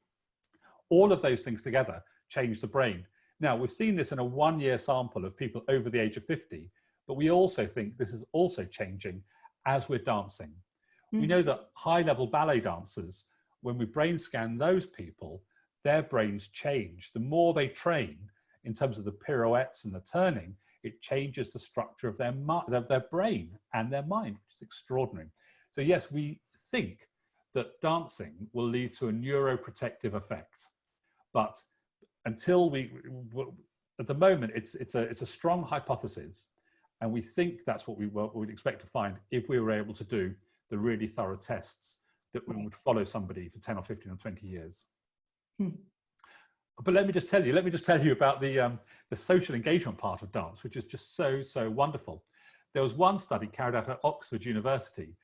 All of those things together change the brain. Now, we've seen this in a 1-year sample of people over the age of 50, but we also think this is also changing as we're dancing. We know that high-level ballet dancers, when we brain scan those people, their brains change. The more they train in terms of the pirouettes and the turning, it changes the structure of their brain and their mind, which is extraordinary. So yes, we think that dancing will lead to a neuroprotective effect, but until at the moment, it's a strong hypothesis, and we think that's what we would expect to find if we were able to do the really thorough tests that we would follow somebody for 10 or 15 or 20 years. But let me just tell you about the social engagement part of dance, which is just so wonderful. There was one study carried out at Oxford University,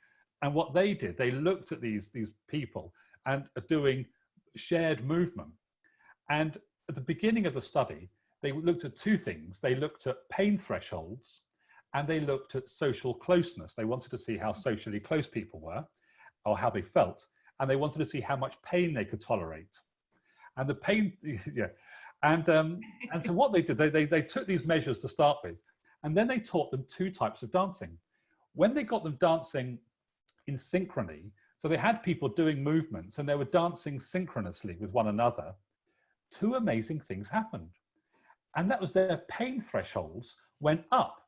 and what they did, they looked at these people and are doing shared movement. And at the beginning of the study, they looked at two things. They looked at pain thresholds and they looked at social closeness. They wanted to see how socially close people were or how they felt. And they wanted to see how much pain they could tolerate. And the pain, yeah. And so what they did, they took these measures to start with, and then they taught them two types of dancing. When they got them dancing in synchrony, so they had people doing movements and they were dancing synchronously with one another, two amazing things happened. And that was their pain thresholds went up.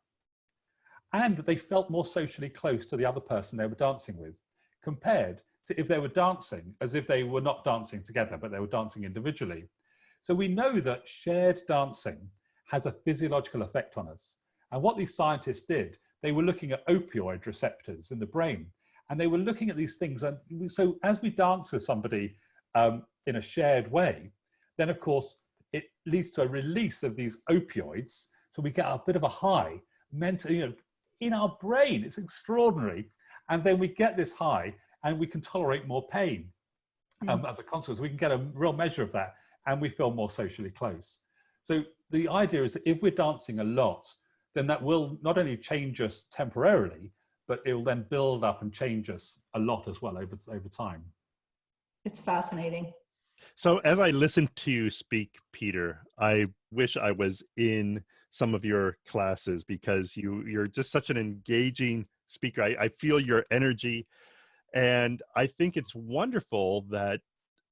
And they felt more socially close to the other person they were dancing with, compared to if they were dancing as if they were not dancing together, but they were dancing individually. So we know that shared dancing has a physiological effect on us. And what these scientists did, they were looking at opioid receptors in the brain, and they were looking at these things. And so as we dance with somebody in a shared way, then of course it leads to a release of these opioids. So we get a bit of a high mentally, in our brain. It's extraordinary. And then we get this high and we can tolerate more pain as a consequence. We can get a real measure of that and we feel more socially close. So the idea is that if we're dancing a lot, then that will not only change us temporarily, but it will then build up and change us a lot as well over time. It's fascinating. So as I listen to you speak, Peter, I wish I was in some of your classes, because you're just such an engaging speaker. I feel your energy, and I think it's wonderful that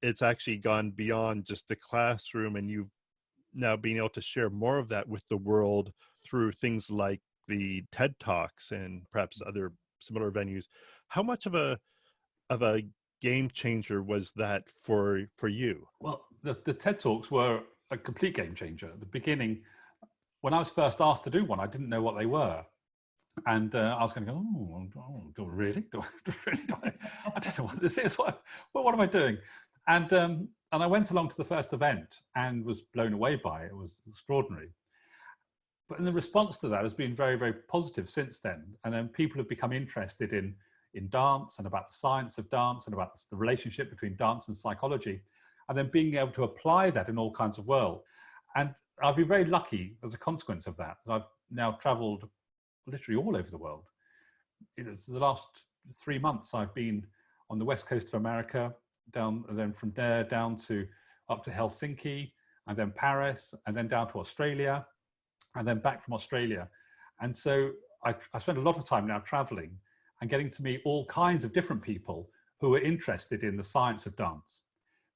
it's actually gone beyond just the classroom, and you've now been able to share more of that with the world through things like the TED Talks and perhaps other similar venues. How much of a game changer was that for you? Well, the TED Talks were a complete game changer. At the beginning, when I was first asked to do one, I didn't know what they were. And I was going to go, do I really? I don't know what this is. What am I doing? And I went along to the first event and was blown away by it. It was extraordinary. But in the response to that has been very, very positive since then. And then people have become interested in dance and about the science of dance and about the relationship between dance and psychology, and then being able to apply that in all kinds of world. And I've been very lucky as a consequence of that I've now traveled literally all over the world. The last 3 months I've been on the west coast of America, down, and then from there down to up to Helsinki, and then Paris, and then down to Australia, and then back from Australia. And so I spend a lot of time now traveling and getting to meet all kinds of different people who are interested in the science of dance.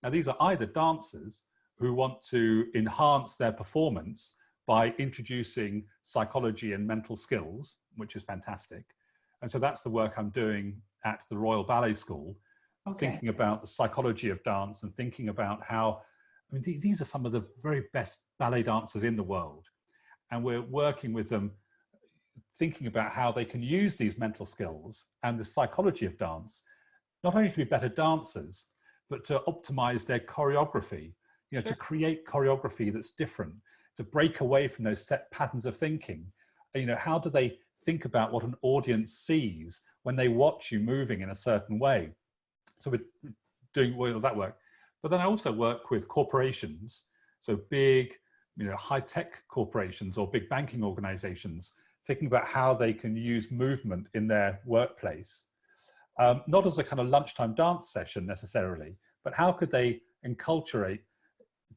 Now, these are either dancers, who want to enhance their performance by introducing psychology and mental skills, which is fantastic. And so that's the work I'm doing at the Royal Ballet School, thinking about the psychology of dance and thinking about how, I mean, these are some of the very best ballet dancers in the world. And we're working with them, thinking about how they can use these mental skills and the psychology of dance, not only to be better dancers, but to optimize their choreography, you know, to create choreography that's different, to break away from those set patterns of thinking. You know, how do they think about what an audience sees when they watch you moving in a certain way? So we're doing all of that work. But then I also work with corporations, so big, you know, high-tech corporations or big banking organizations, thinking about how they can use movement in their workplace. Not as a kind of lunchtime dance session necessarily, but how could they enculturate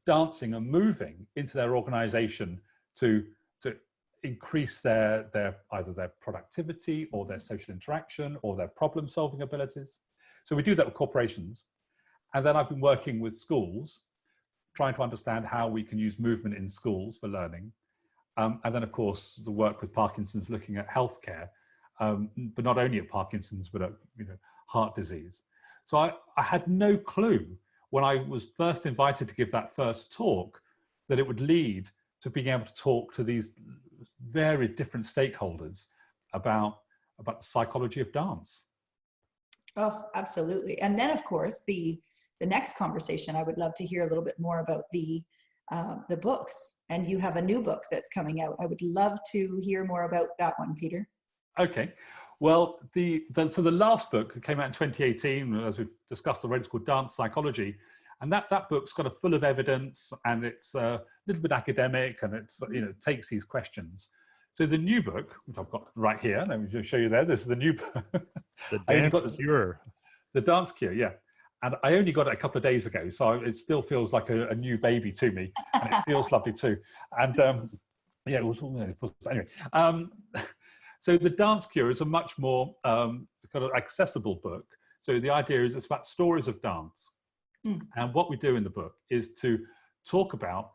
dancing and moving into their organization to increase their either their productivity or their social interaction or their problem solving abilities. So we do that with corporations. And then I've been working with schools, trying to understand how we can use movement in schools for learning. And then of course, the work with Parkinson's, looking at healthcare, but not only at Parkinson's, but at, you know, heart disease. So I had no clue when I was first invited to give that first talk that it would lead to being able to talk to these very different stakeholders about the psychology of dance. Oh, absolutely. And then of course, the next conversation, I would love to hear a little bit more about the books. And you have a new book that's coming out. I would love to hear more about that one, Peter. Okay. Well, so the last book came out in 2018, as we discussed already. It's called Dance Psychology. And that book's kind of full of evidence, and it's a little bit academic, and it's, you know, takes these questions. So the new book, which I've got right here, let me just show you there. This is the new book. The Dance Cure. The Dance Cure, yeah. And I only got it a couple of days ago, so it still feels like a new baby to me, and it feels lovely too. And yeah, it was anyway. So the Dance Cure is a much more kind of accessible book. So the idea is it's about stories of dance. And what we do in the book is to talk about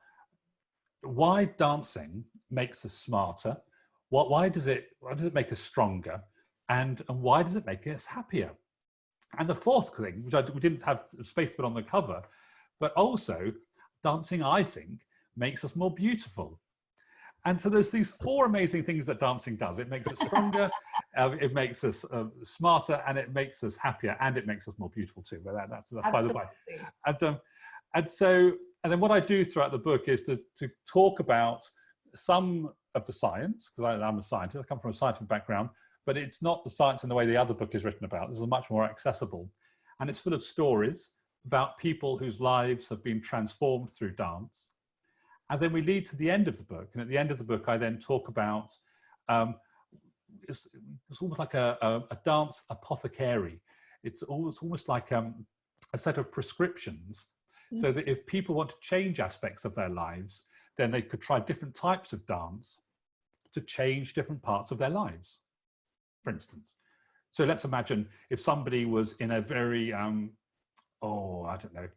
why dancing makes us smarter, why does it make us stronger, and why does it make us happier? And the fourth thing, which we didn't have space to put on the cover, but also dancing, I think, makes us more beautiful. And so there's these four amazing things that dancing does. It makes us stronger, it makes us smarter, and it makes us happier, and it makes us more beautiful too. But that's by the by. And then what I do throughout the book is to talk about some of the science, because I'm a scientist, I come from a scientific background, but it's not the science in the way the other book is written about. This is much more accessible. And it's full of stories about people whose lives have been transformed through dance. And then we lead to the end of the book. And at the end of the book, I then talk about, it's almost like a dance apothecary. It's almost like a set of prescriptions, so that if people want to change aspects of their lives, then they could try different types of dance to change different parts of their lives, for instance. So let's imagine if somebody was in a very, I don't know,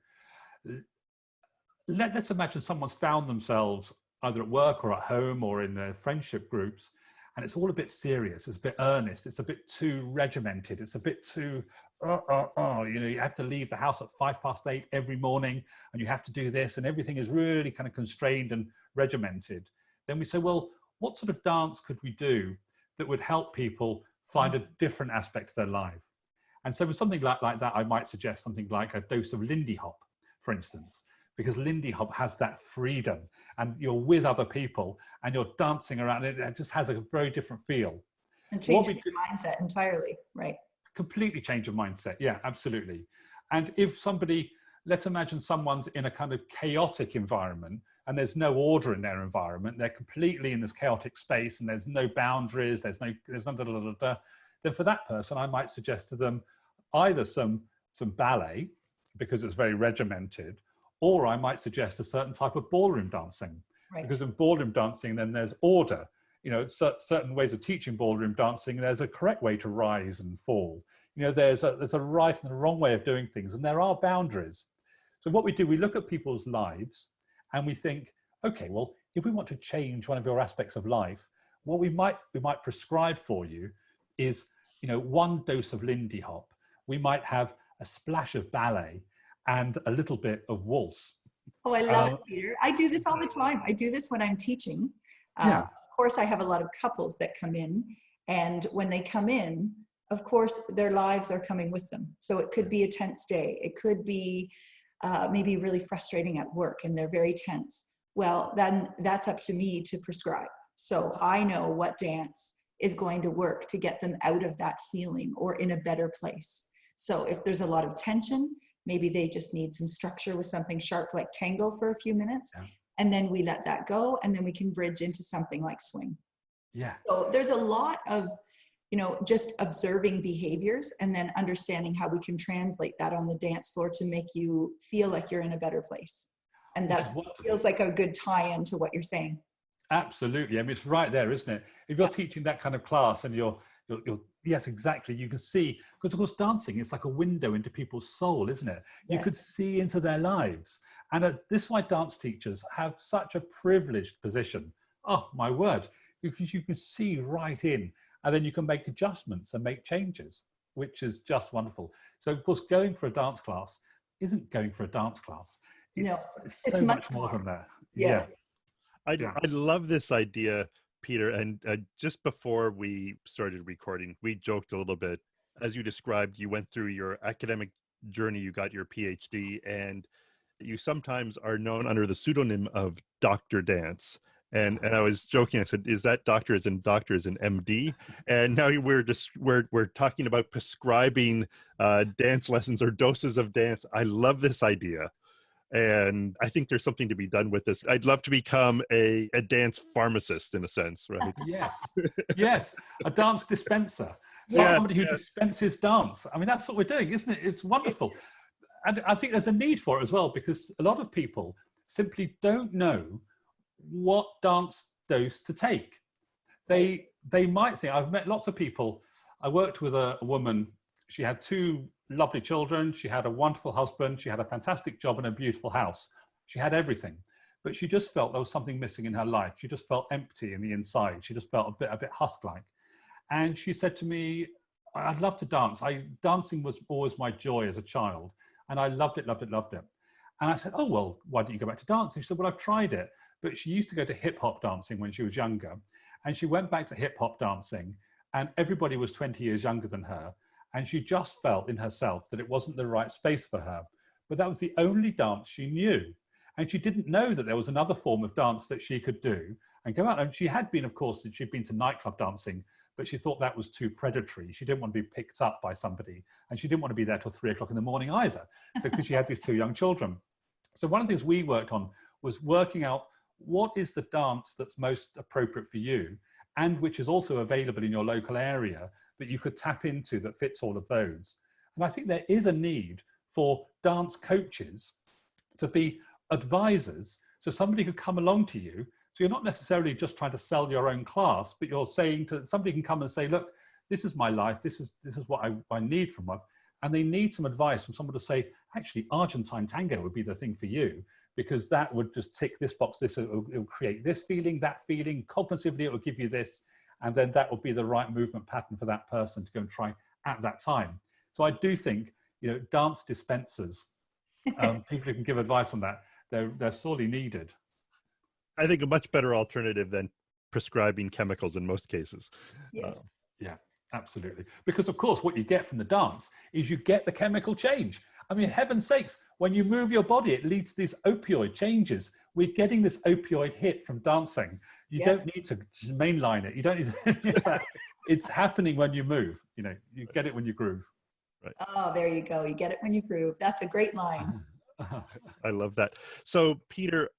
let's imagine someone's found themselves either at work or at home or in their friendship groups, and it's all a bit serious, it's a bit earnest, it's a bit too regimented, it's a bit too, you know, you have to leave the house at 8:05 every morning, and you have to do this, and everything is really kind of constrained and regimented. Then we say, well, what sort of dance could we do that would help people find a different aspect of their life? And so with something like that, I might suggest something like a dose of Lindy Hop, for instance, because Lindy Hop has that freedom, and you're with other people and you're dancing around. It just has a very different feel. And change your mindset entirely, right? Completely change your mindset. Yeah, absolutely. And if somebody, let's imagine someone's in a kind of chaotic environment and there's no order in their environment, they're completely in this chaotic space and there's no boundaries, there's no then for that person, I might suggest to them either some ballet, because it's very regimented, or I might suggest a certain type of ballroom dancing, because in ballroom dancing, then there's order. You know, certain ways of teaching ballroom dancing, there's a correct way to rise and fall. You know, there's a right and a wrong way of doing things, and there are boundaries. So what we do, we look at people's lives and we think, okay, well, if we want to change one of your aspects of life, what we might prescribe for you is, you know, 1 dose of Lindy Hop. We might have a splash of ballet and a little bit of waltz. Oh, I love it, Peter. I do this all the time. I do this when I'm teaching. Yeah. Of course, I have a lot of couples that come in, and when they come in, of course, their lives are coming with them. So it could be a tense day. It could be maybe really frustrating at work, and they're very tense. Well, then that's up to me to prescribe. So I know what dance is going to work to get them out of that feeling or in a better place. So if there's a lot of tension, maybe they just need some structure with something sharp like tango for a few minutes. Yeah. And then we let that go, and then we can bridge into something like swing. Yeah. So there's a lot of, you know, just observing behaviors and then understanding how we can translate that on the dance floor to make you feel like you're in a better place. And that feels like a good tie-in to what you're saying. Absolutely. I mean, it's right there, isn't it? If you're teaching that kind of class and you're yes, exactly. You can see, because of course dancing is like a window into people's soul, isn't it? You could see into their lives. And this is why dance teachers have such a privileged position. Oh, my word. Because you can see right in, and then you can make adjustments and make changes, which is just wonderful. So of course, going for a dance class isn't going for a dance class. It's so much more than that. Yes. I love this idea, Peter. And just before we started recording, we joked a little bit. As you described, you went through your academic journey, you got your PhD, and you sometimes are known under the pseudonym of Dr.dance. And I was joking. I said, "Is that doctor as in MD?" And now we're talking about prescribing dance lessons or doses of dance. I love this idea. And I think there's something to be done with this. I'd love to become a dance pharmacist in a sense, right? Yes, yes, a dance dispenser. Somebody who dispenses dance. I mean, that's what we're doing, isn't it? It's wonderful. And I think there's a need for it as well, because a lot of people simply don't know what dance dose to take. They might think, I've met lots of people. I worked with a woman. She had 2 lovely children. She had a wonderful husband. She had a fantastic job and a beautiful house. She had everything, but she just felt there was something missing in her life. She just felt empty in the inside. She just felt a bit husk-like. And she said to me, "I'd love to dance. Dancing was always my joy as a child, and I loved it, loved it, loved it." And I said, "Oh, well, why don't you go back to dancing?" She said, "Well, I've tried it." But she used to go to hip hop dancing when she was younger. And she went back to hip hop dancing, and everybody was 20 years younger than her. And she just felt in herself that it wasn't the right space for her. But that was the only dance she knew. And she didn't know that there was another form of dance that she could do and go out. And she had been, of course, she'd been to nightclub dancing, but she thought that was too predatory. She didn't want to be picked up by somebody. And she didn't want to be there till 3 o'clock in the morning either. So because she had these 2 young children. So one of the things we worked on was working out what is the dance that's most appropriate for you, and which is also available in your local area that you could tap into that fits all of those. And I think there is a need for dance coaches to be advisors. So somebody could come along to you. So you're not necessarily just trying to sell your own class, but you're saying to somebody can come and say, "Look, this is my life. This is what I need from life." And they need some advice from someone to say, "Actually, Argentine tango would be the thing for you, because that would just tick this box, it'll create this feeling, that feeling, cognitively it will give you this, and then that will be the right movement pattern for that person to go and try at that time." So I do think, you know, dance dispensers, people who can give advice on that, they're sorely needed. I think a much better alternative than prescribing chemicals in most cases. Yes. Yeah, absolutely. Because of course, what you get from the dance is you get the chemical change. I mean, heaven's sakes, when you move your body, it leads to these opioid changes. We're getting this opioid hit from dancing. You don't need to just mainline it. You don't need to, it's happening when you move. You know, you get it when you groove. Right. Oh, there you go. You get it when you groove. That's a great line. I love that. So, Peter,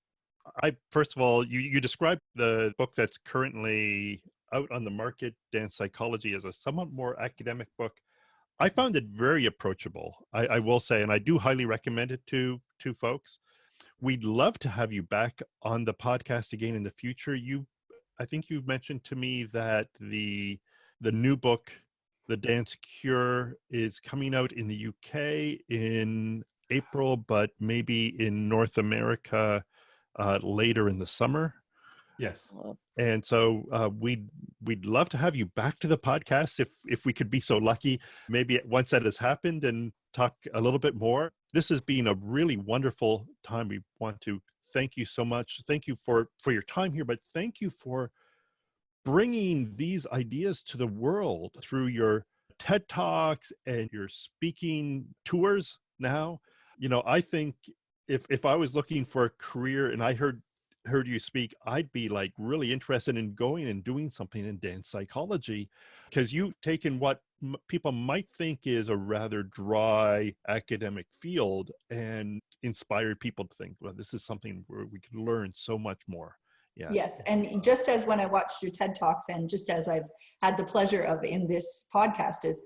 first of all, you described the book that's currently out on the market, Dance Psychology, as a somewhat more academic book. I found it very approachable, I will say, and I do highly recommend it to folks. We'd love to have you back on the podcast again in the future. I think you mentioned to me that the new book, The Dance Cure, is coming out in the UK in April, but maybe in North America later in the summer. Yes. And so we'd love to have you back to the podcast if we could be so lucky, maybe once that has happened, and talk a little bit more. This has been a really wonderful time. We want to thank you so much. Thank you for your time here, but thank you for bringing these ideas to the world through your TED Talks and your speaking tours now. You know, I think if I was looking for a career and I heard you speak, I'd be like really interested in going and doing something in dance psychology, because you've taken what people might think is a rather dry academic field and inspired people to think, well, this is something where we can learn so much more. Yes. Yes. And just as when I watched your TED Talks, and just as I've had the pleasure of in this podcast, is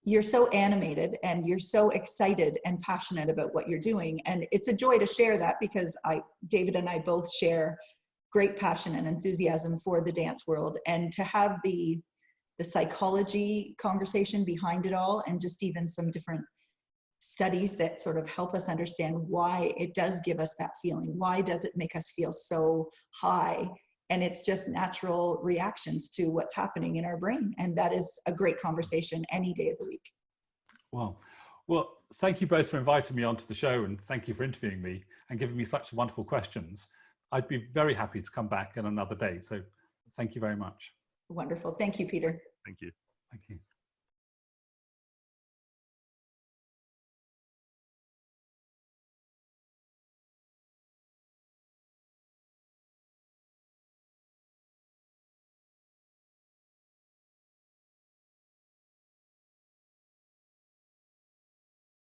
you're so animated and you're so excited and passionate about what you're doing. And it's a joy to share that, because David and I both share great passion and enthusiasm for the dance world, and to have the psychology conversation behind it all, and just even some different studies that sort of help us understand why it does give us that feeling. Why does it make us feel so high? And it's just natural reactions to what's happening in our brain. And that is a great conversation any day of the week. Wow. Well, thank you both for inviting me onto the show, and thank you for interviewing me and giving me such wonderful questions. I'd be very happy to come back on another day. So thank you very much. Wonderful. Thank you, Peter. Thank you. Thank you.